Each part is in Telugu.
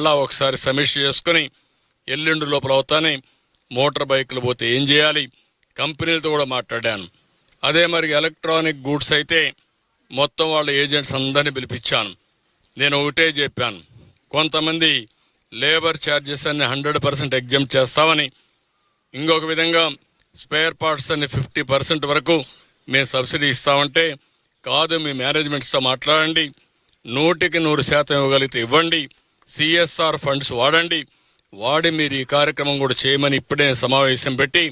అలా ఒకసారి సమీక్ష చేసుకుని ఎల్లుండి లోపల అవుతానే మోటార్ బైకులు పోతే ఏం చేయాలి, కంపెనీలతో కూడా మాట్లాడాను. అదే మరి ఎలక్ట్రానిక్ గూడ్స్ అయితే మొత్తం వాళ్ళ ఏజెంట్స్ అందరినీ పిలిపించాను. నేను ఒకటే చెప్పాను, కొంతమంది లేబర్ ఛార్జెస్ అన్ని 100% ఎగ్జామ్ చేస్తామని, ఇంకొక విధంగా స్పేర్ పార్ట్స్ అన్ని 50% వరకు మేము సబ్సిడీ ఇస్తామంటే, కాదు మీ మేనేజ్మెంట్స్తో మాట్లాడండి, 100% ఇవ్వగలిగితే ఇవ్వండి, CSR ఫండ్స్ వాడి మీరు ఈ కార్యక్రమం కూడా చేయమని ఇప్పుడే సమావేశం పెట్టి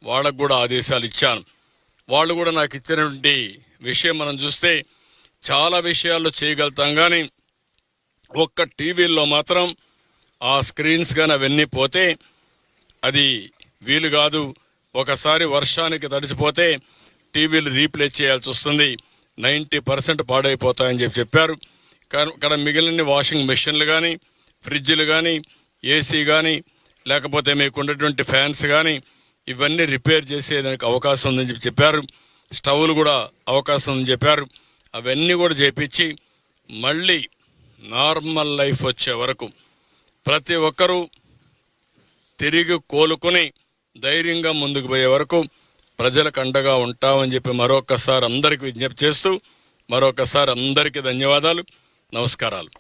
వాళ్ళకు కూడా ఆదేశాలు ఇచ్చాను. వాళ్ళు కూడా నాకు ఇచ్చినటువంటి విషయం మనం చూస్తే చాలా విషయాల్లో చేయగలుగుతాం, కానీ ఒక్క టీవీల్లో మాత్రం ఆ స్క్రీన్స్ కానీ అవన్నీ పోతే అది వీలు కాదు. ఒకసారి వర్షానికి తడిచిపోతే టీవీలు రీప్లేస్ చేయాల్సి వస్తుంది, 90% పాడైపోతాయని చెప్పారు. ఇక్కడ మిగిలిన వాషింగ్ మెషిన్లు కానీ, ఫ్రిడ్జ్లు కానీ, ఏసీ కానీ, లేకపోతే మీకు ఉన్నటువంటి ఫ్యాన్స్ కానీ ఇవన్నీ రిపేర్ చేసేదానికి అవకాశం ఉందని చెప్పారు. స్టవ్లు కూడా అవకాశం ఉందని చెప్పారు. అవన్నీ కూడా చేపించి మళ్ళీ నార్మల్ లైఫ్ వచ్చే వరకు ప్రతి ఒక్కరూ తిరిగి కోలుకొని ధైర్యంగా ముందుకు పోయే వరకు ప్రజలకు అండగా ఉంటామని చెప్పి మరొకసారి అందరికీ విజ్ఞప్తి చేస్తూ, మరొకసారి అందరికీ ధన్యవాదాలు, నమస్కారాలు.